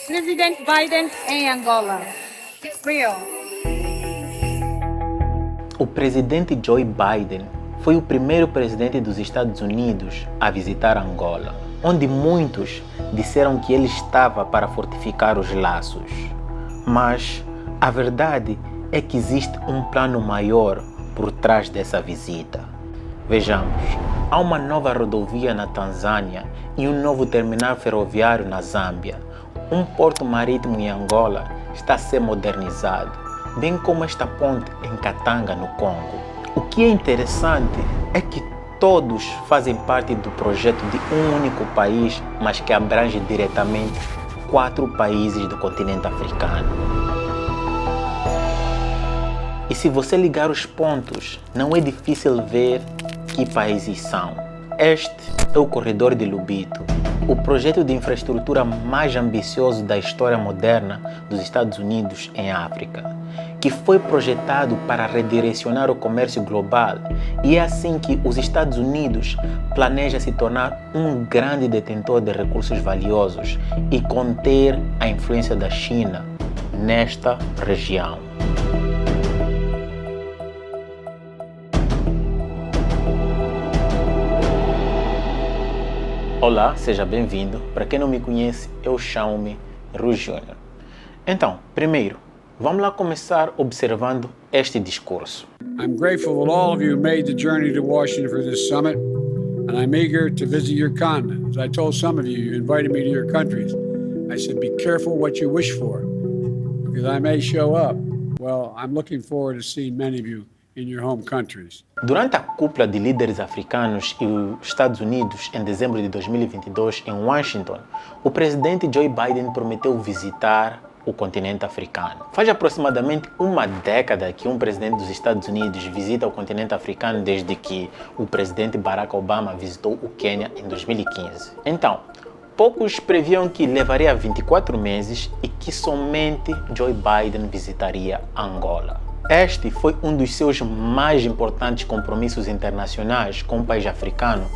President Biden em Angola. Real. O presidente Joe Biden foi o primeiro presidente dos Estados Unidos a visitar Angola, onde muitos disseram que ele estava para fortificar os laços. Mas a verdade é que existe um plano maior por trás dessa visita. Vejamos, há uma nova rodovia na Tanzânia e um novo terminal ferroviário na Zâmbia. Um porto marítimo em Angola está a ser modernizado, bem como esta ponte em Katanga, no Congo. O que é interessante é que todos fazem parte do projeto de um único país, mas que abrange diretamente 4 países do continente africano. E se você ligar os pontos, não é difícil ver que países são. Este é o Corredor de Lobito, o projeto de infraestrutura mais ambicioso da história moderna dos Estados Unidos em África, que foi projetado para redirecionar o comércio global, e é assim que os Estados Unidos planejam se tornar um grande detentor de recursos valiosos e conter a influência da China nesta região. Olá, seja bem-vindo. Para quem não me conhece, eu chamo-me Ru Júnior. Então, primeiro, vamos lá começar observando este discurso. I'm grateful that all of you made the journey to Washington for this summit, and I'm eager to visit your continent. As I told some of you, you invited me to your countries. I said, be careful what you wish for, because I may show up. Well, I'm looking forward to seeing many of you in your home countries. Durante a cúpula de líderes africanos e os Estados Unidos em dezembro de 2022 em Washington, o presidente Joe Biden prometeu visitar o continente africano. Faz aproximadamente uma década que um presidente dos Estados Unidos visita o continente africano desde que o presidente Barack Obama visitou o Quênia em 2015. Então, poucos previam que levaria 24 meses e que somente Joe Biden visitaria Angola. Este foi um dos seus mais importantes compromissos internacionais com o país africano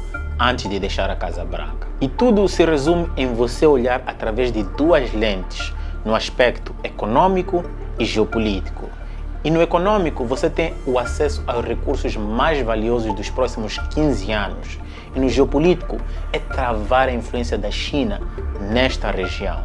antes de deixar a Casa Branca. E tudo se resume em você olhar através de 2 lentes, no aspecto econômico e geopolítico. E no econômico você tem o acesso aos recursos mais valiosos dos próximos 15 anos. E no geopolítico é travar a influência da China nesta região.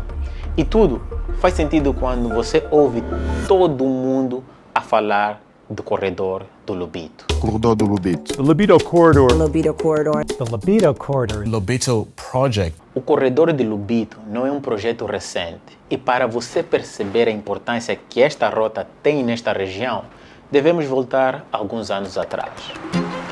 E tudo faz sentido quando você ouve todo mundo a falar do Corredor do Lobito. Corredor do Lobito. The Lobito Corridor. Lobito Corridor. The Lobito Corridor. Lobito Project. O Corredor de Lobito não é um projeto recente, e para você perceber a importância que esta rota tem nesta região, devemos voltar alguns anos atrás.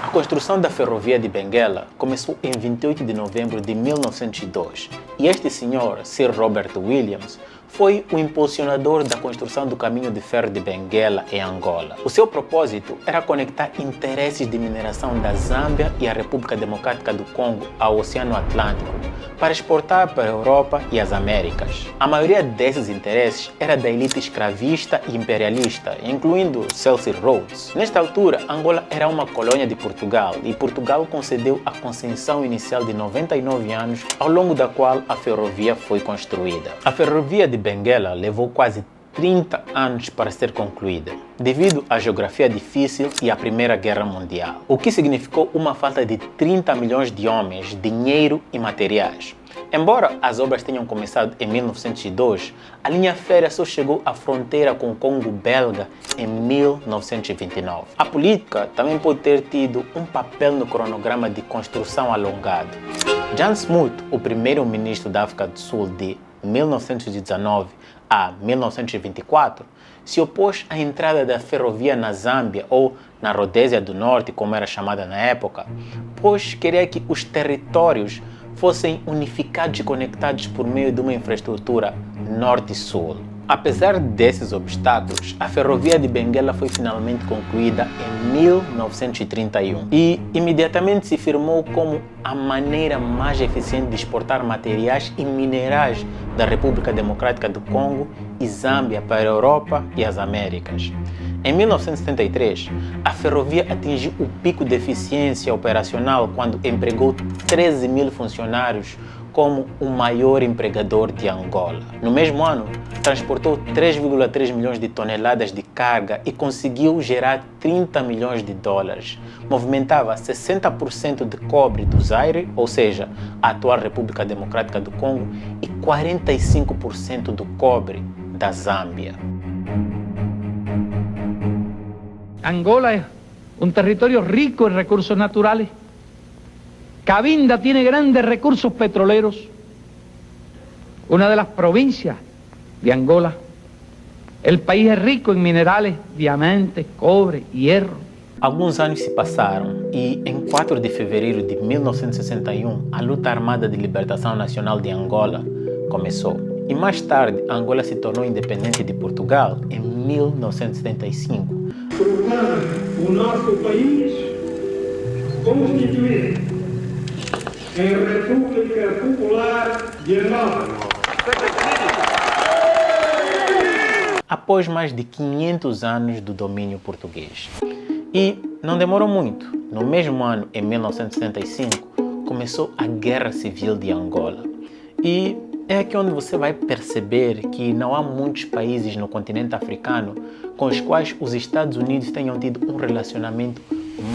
A construção da ferrovia de Benguela começou em 28 de novembro de 1902, e este senhor, Sir Robert Williams, foi o impulsionador da construção do caminho de ferro de Benguela em Angola. O seu propósito era conectar interesses de mineração da Zâmbia e a República Democrática do Congo ao Oceano Atlântico para exportar para a Europa e as Américas. A maioria desses interesses era da elite escravista e imperialista, incluindo Cecil Rhodes. Nesta altura, Angola era uma colônia de Portugal e Portugal concedeu a concessão inicial de 99 anos, ao longo da qual a ferrovia foi construída. A ferrovia de Benguela levou quase 30 anos para ser concluída, devido à geografia difícil e à Primeira Guerra Mundial, o que significou uma falta de 30 milhões de homens, dinheiro e materiais. Embora as obras tenham começado em 1902, a linha férrea só chegou à fronteira com o Congo belga em 1929. A política também pode ter tido um papel no cronograma de construção alongado. Jan Smuts, o primeiro-ministro da África do Sul de 1919 a 1924, se opôs à entrada da ferrovia na Zâmbia, ou na Rodésia do Norte, como era chamada na época, pois queria que os territórios fossem unificados e conectados por meio de uma infraestrutura norte-sul. Apesar desses obstáculos, a ferrovia de Benguela foi finalmente concluída em 1931 e imediatamente se firmou como a maneira mais eficiente de exportar materiais e minerais da República Democrática do Congo e Zâmbia para a Europa e as Américas. Em 1973, a ferrovia atingiu o pico de eficiência operacional quando empregou 13 mil funcionários, como o maior empregador de Angola. No mesmo ano, transportou 3,3 milhões de toneladas de carga e conseguiu gerar 30 milhões de dólares. Movimentava 60% de cobre do Zaire, ou seja, a atual República Democrática do Congo, e 45% do cobre da Zâmbia. Angola es un territorio rico en recursos naturales. Cabinda tiene grandes recursos petroleros. Una de las provincias de Angola. El país es rico en minerales, diamantes, cobre, hierro. Alguns anos se passaram e, em 4 de fevereiro de 1961, a luta armada de libertação nacional de Angola começou. E mais tarde, Angola se tornou independente de Portugal em 1975. Tornando o nosso país constituído em República Popular de Angola. Após mais de 500 anos do domínio português. E não demorou muito. No mesmo ano, em 1975, começou a Guerra Civil de Angola. E é aqui onde você vai perceber que não há muitos países no continente africano com os quais os Estados Unidos tenham tido um relacionamento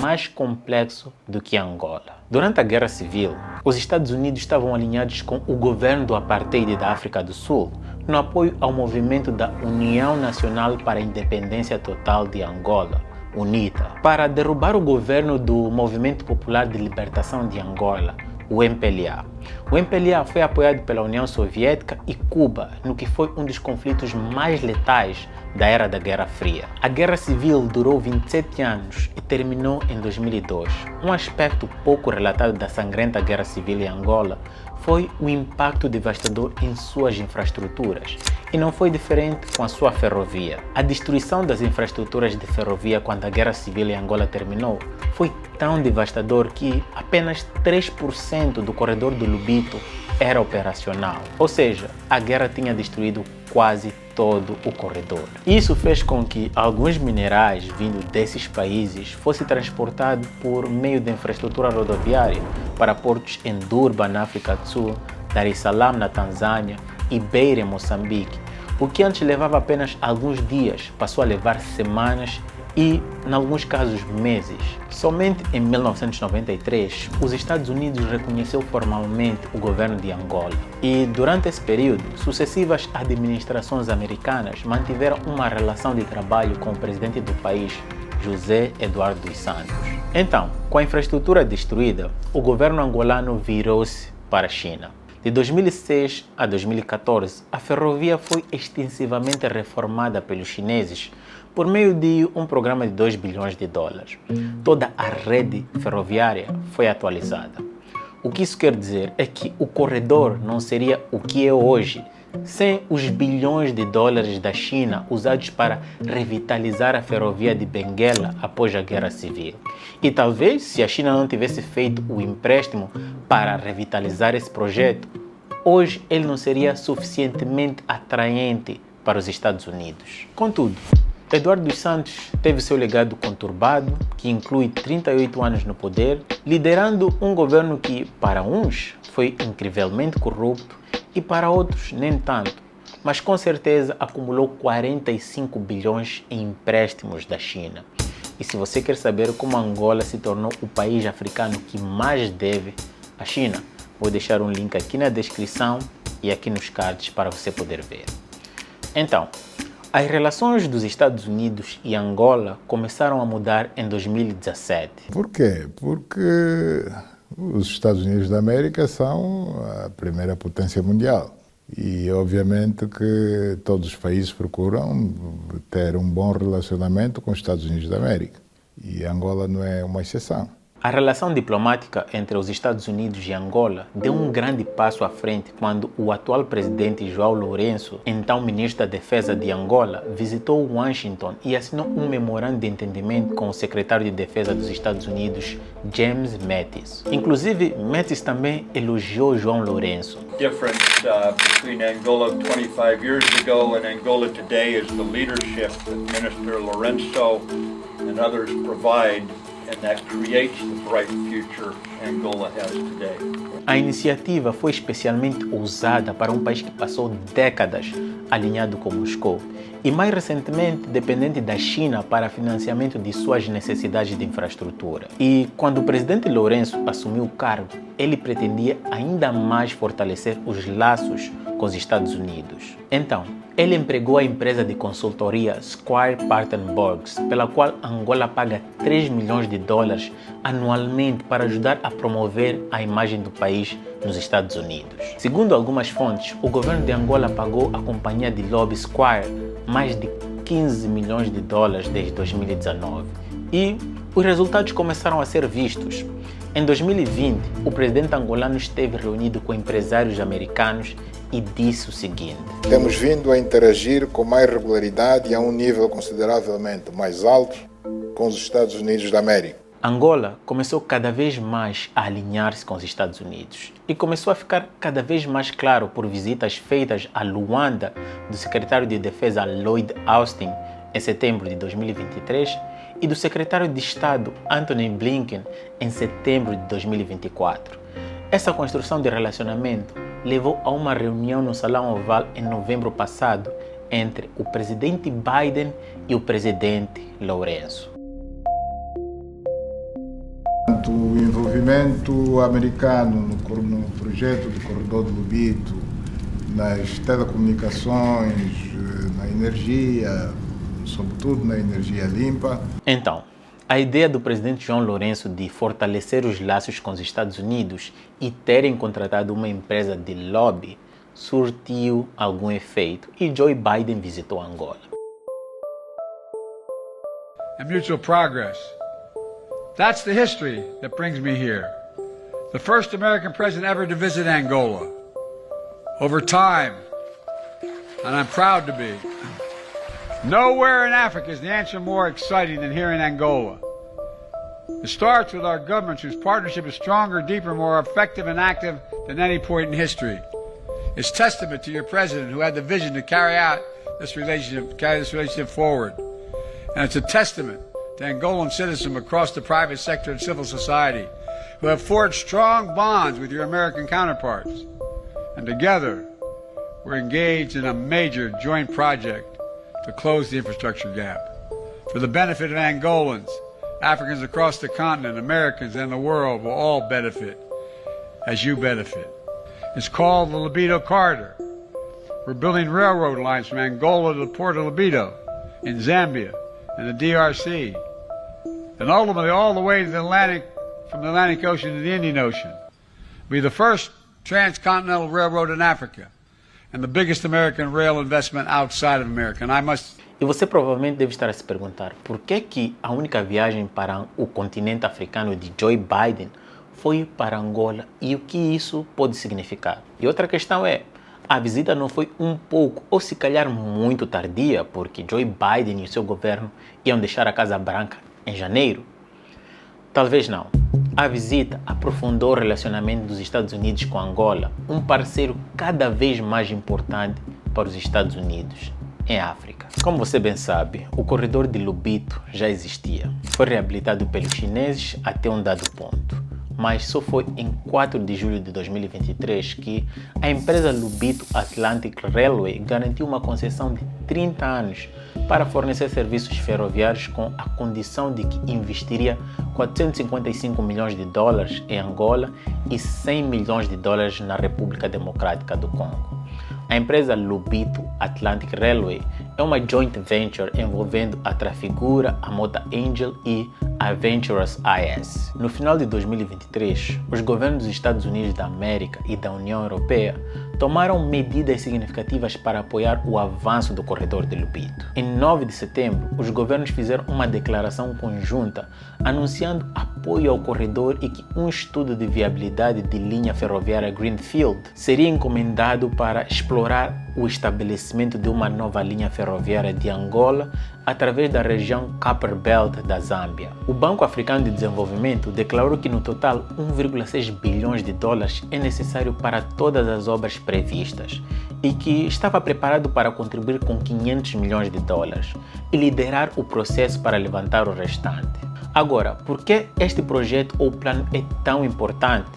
mais complexo do que Angola. Durante a Guerra Civil, os Estados Unidos estavam alinhados com o governo do apartheid da África do Sul no apoio ao movimento da União Nacional para a Independência Total de Angola, UNITA, para derrubar o governo do Movimento Popular de Libertação de Angola, o MPLA. O MPLA foi apoiado pela União Soviética e Cuba, no que foi um dos conflitos mais letais da era da Guerra Fria. A Guerra Civil durou 27 anos e terminou em 2002. Um aspecto pouco relatado da sangrenta Guerra Civil em Angola foi o impacto devastador em suas infraestruturas. E não foi diferente com a sua ferrovia. A destruição das infraestruturas de ferrovia quando a Guerra Civil em Angola terminou foi tão devastador que apenas 3% do corredor do Lubito era operacional. Ou seja, a guerra tinha destruído quase todo o corredor. Isso fez com que alguns minerais vindo desses países fossem transportados por meio de infraestrutura rodoviária para portos em Durban, na África do Sul, Dar es Salaam, na Tanzânia, e Beira, em Moçambique. O que antes levava apenas alguns dias passou a levar semanas e, em alguns casos, meses. Somente em 1993, os Estados Unidos reconheceu formalmente o governo de Angola. E, durante esse período, sucessivas administrações americanas mantiveram uma relação de trabalho com o presidente do país, José Eduardo dos Santos. Então, com a infraestrutura destruída, o governo angolano virou-se para a China. De 2006 a 2014, a ferrovia foi extensivamente reformada pelos chineses por meio de um programa de 2 bilhões de dólares. Toda a rede ferroviária foi atualizada. O que isso quer dizer é que o corredor não seria o que é hoje sem os bilhões de dólares da China usados para revitalizar a ferrovia de Benguela após a Guerra Civil. E talvez, se a China não tivesse feito o empréstimo para revitalizar esse projeto, hoje ele não seria suficientemente atraente para os Estados Unidos. Contudo, Eduardo dos Santos teve seu legado conturbado, que inclui 38 anos no poder, liderando um governo que, para uns, foi incrivelmente corrupto e para outros nem tanto, mas com certeza acumulou 45 bilhões em empréstimos da China. E se você quer saber como Angola se tornou o país africano que mais deve à China, vou deixar um link aqui na descrição e aqui nos cards para você poder ver. Então, as relações dos Estados Unidos e Angola começaram a mudar em 2017. Por quê? Porque os Estados Unidos da América são a primeira potência mundial e, obviamente, que todos os países procuram ter um bom relacionamento com os Estados Unidos da América e Angola não é uma exceção. A relação diplomática entre os Estados Unidos e Angola deu um grande passo à frente quando o atual presidente João Lourenço, então ministro da Defesa de Angola, visitou Washington e assinou um memorando de entendimento com o secretário de Defesa dos Estados Unidos, James Mattis. Inclusive, Mattis também elogiou João Lourenço. Difference between Angola 25 years ago and Angola today is the leadership that Minister Lourenço and others provide and that creates the bright future Angola has today. A iniciativa foi especialmente usada para um país que passou décadas alinhado com Moscou e, mais recentemente, dependente da China para financiamento de suas necessidades de infraestrutura. E quando o presidente Lourenço assumiu o cargo, ele pretendia ainda mais fortalecer os laços com os Estados Unidos. Então, ele empregou a empresa de consultoria Squire Patton Boggs, pela qual Angola paga $3 milhões anualmente para ajudar a promover a imagem do país nos Estados Unidos. Segundo algumas fontes, o governo de Angola pagou à companhia de lobby Squire mais de $15 milhões desde 2019 e os resultados começaram a ser vistos. Em 2020, o presidente angolano esteve reunido com empresários americanos e disse o seguinte: temos vindo a interagir com mais regularidade e a um nível consideravelmente mais alto com os Estados Unidos da América. Angola começou cada vez mais a alinhar-se com os Estados Unidos e começou a ficar cada vez mais claro por visitas feitas a Luanda do secretário de Defesa Lloyd Austin em setembro de 2023 e do secretário de Estado Antony Blinken em setembro de 2024. Essa construção de relacionamento levou a uma reunião no Salão Oval em novembro passado entre o presidente Biden e o presidente Lourenço. O envolvimento americano no projeto do Corredor do Lobito, nas telecomunicações, na energia, sobretudo na energia limpa. Então, a ideia do presidente João Lourenço de fortalecer os laços com os Estados Unidos e terem contratado uma empresa de lobby surtiu algum efeito e Joe Biden visitou Angola. And mutual progress. That's the history that brings me here. The first American president ever to visit Angola. Over time, and I'm proud to be. Nowhere in Africa is the answer more exciting than here in Angola. It starts with our governments whose partnership is stronger, deeper, more effective and active than any point in history. It's testament to your president who had the vision to carry this relationship forward. And it's a testament to Angolan citizens across the private sector and civil society who have forged strong bonds with your American counterparts. And together, we're engaged in a major joint project to close the infrastructure gap. For the benefit of Angolans, Africans across the continent, Americans and the world will all benefit as you benefit. It's called the Lobito Corridor. We're building railroad lines from Angola to the port of Lobito in Zambia and the DRC, and ultimately all the way to the Atlantic, from the Atlantic Ocean to the Indian Ocean. We'll be the first transcontinental railroad in Africa and the biggest American rail investment outside of America. And I must... E você provavelmente deve estar a se perguntar por que a única viagem para o continente africano de Joe Biden foi para Angola e o que isso pode significar. E outra questão é, a visita não foi um pouco ou se calhar muito tardia porque Joe Biden e o seu governo iam deixar a Casa Branca em janeiro? Talvez não. A visita aprofundou o relacionamento dos Estados Unidos com Angola, um parceiro cada vez mais importante para os Estados Unidos em África. Como você bem sabe, o corredor de Lobito já existia. Foi reabilitado pelos chineses até um dado ponto, mas só foi em 4 de julho de 2023 que a empresa Lobito Atlantic Railway garantiu uma concessão de 30 anos para fornecer serviços ferroviários com a condição de que investiria $455 milhões em Angola e $100 milhões na República Democrática do Congo. A empresa Lobito Atlantic Railway é uma joint venture envolvendo a Trafigura, a Mota Angel e a Ventures AS. No final de 2023, os governos dos Estados Unidos da América e da União Europeia tomaram medidas significativas para apoiar o avanço do corredor de Lobito. Em 9 de setembro, os governos fizeram uma declaração conjunta anunciando apoio ao corredor e que um estudo de viabilidade de linha ferroviária Greenfield seria encomendado para explorar o estabelecimento de uma nova linha ferroviária de Angola através da região Copperbelt da Zâmbia. O Banco Africano de Desenvolvimento declarou que no total 1,6 bilhões de dólares é necessário para todas as obras previstas e que estava preparado para contribuir com 500 milhões de dólares e liderar o processo para levantar o restante. Agora, por que este projeto ou plano é tão importante?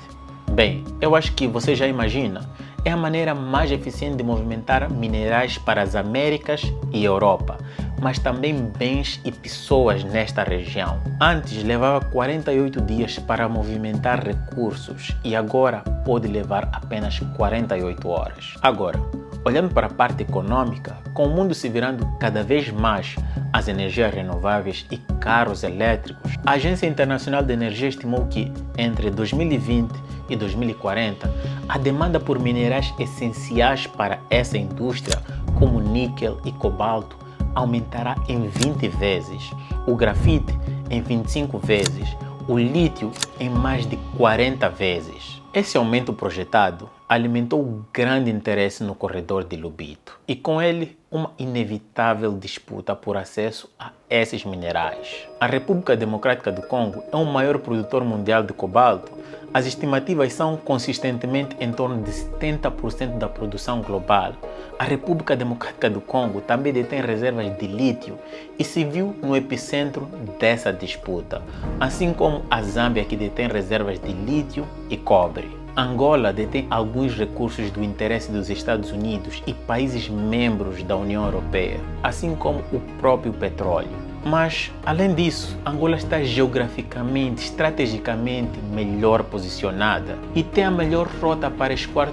Bem, eu acho que você já imagina. É a maneira mais eficiente de movimentar minerais para as Américas e Europa, mas também bens e pessoas nesta região. Antes levava 48 dias para movimentar recursos e agora pode levar apenas 48 horas. Agora, olhando para a parte econômica, com o mundo se virando cada vez mais às energias renováveis e carros elétricos, a Agência Internacional de Energia estimou que entre 2020 e 2040, a demanda por minerais essenciais para essa indústria, como níquel e cobalto, aumentará em 20 vezes, o grafite em 25 vezes, o lítio em mais de 40 vezes. Esse aumento projetado alimentou grande interesse no corredor de Lobito e com ele uma inevitável disputa por acesso a esses minerais. A República Democrática do Congo é o maior produtor mundial de cobalto. As estimativas são consistentemente em torno de 70% da produção global. A República Democrática do Congo também detém reservas de lítio e se viu no epicentro dessa disputa, assim como a Zâmbia, que detém reservas de lítio e cobre. Angola detém alguns recursos do interesse dos Estados Unidos e países membros da União Europeia, assim como o próprio petróleo. Mas, além disso, Angola está geograficamente, estrategicamente melhor posicionada e tem a melhor rota para escoar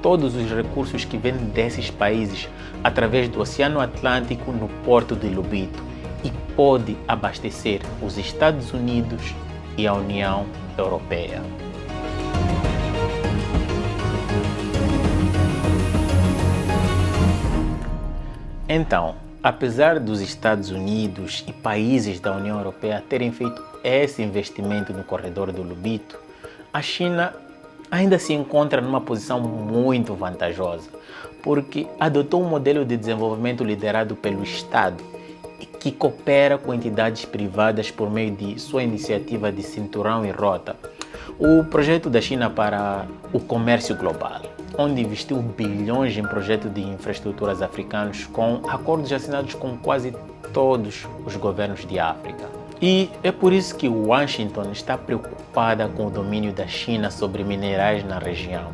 todos os recursos que vêm desses países através do Oceano Atlântico no porto de Lobito e pode abastecer os Estados Unidos e a União Europeia. Então, apesar dos Estados Unidos e países da União Europeia terem feito esse investimento no corredor do Lobito, a China ainda se encontra numa posição muito vantajosa, porque adotou um modelo de desenvolvimento liderado pelo Estado e que coopera com entidades privadas por meio de sua iniciativa de Cinturão e Rota, o projeto da China para o comércio global, onde investiu bilhões em projetos de infraestruturas africanos com acordos assinados com quase todos os governos de África. E é por isso que Washington está preocupada com o domínio da China sobre minerais na região.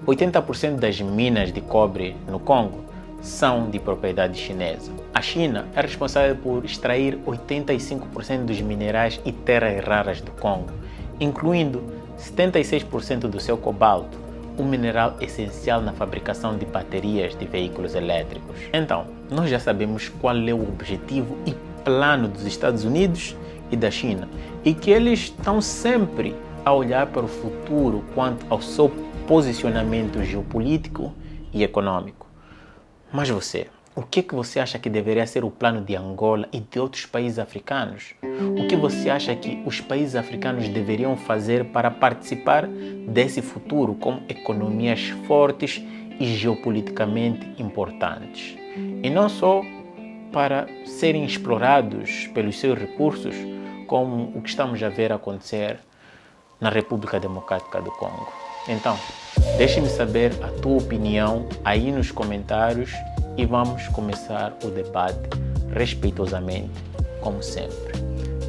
80% das minas de cobre no Congo são de propriedade chinesa. A China é responsável por extrair 85% dos minerais e terras raras do Congo, incluindo 76% do seu cobalto, um mineral essencial na fabricação de baterias de veículos elétricos. Então, nós já sabemos qual é o objetivo e plano dos Estados Unidos e da China, e que eles estão sempre a olhar para o futuro quanto ao seu posicionamento geopolítico e econômico. Mas você, o que você acha que deveria ser o plano de Angola e de outros países africanos? O que você acha que os países africanos deveriam fazer para participar desse futuro como economias fortes e geopoliticamente importantes? E não só para serem explorados pelos seus recursos, como o que estamos a ver acontecer na República Democrática do Congo. Então, deixe-me saber a tua opinião aí nos comentários e vamos começar o debate respeitosamente, como sempre.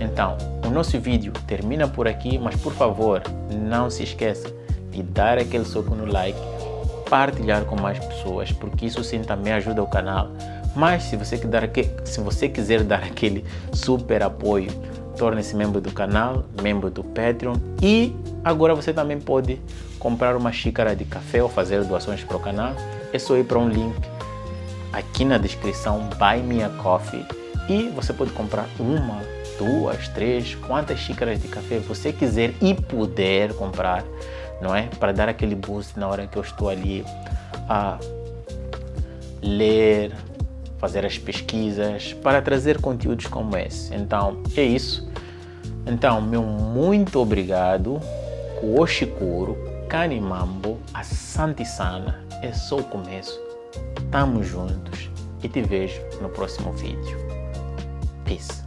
Então, o nosso vídeo termina por aqui, mas por favor, não se esqueça de dar aquele soco no like, partilhar com mais pessoas, porque isso sim também ajuda o canal. Mas se você quiser dar aquele super apoio, torne-se membro do canal, membro do Patreon, e agora você também pode comprar uma xícara de café ou fazer doações para o canal. É só ir para um link aqui na descrição, Buy Me a Coffee, e você pode comprar uma, duas, três, quantas xícaras de café você quiser e puder comprar, não é? Para dar aquele boost na hora que eu estou ali a ler, fazer as pesquisas, para trazer conteúdos como esse. Então, é isso. Então, meu muito obrigado. Kuoshikuru, Kanimambo, Asante Sana. É só o começo. Tamo juntos e te vejo no próximo vídeo. Peace.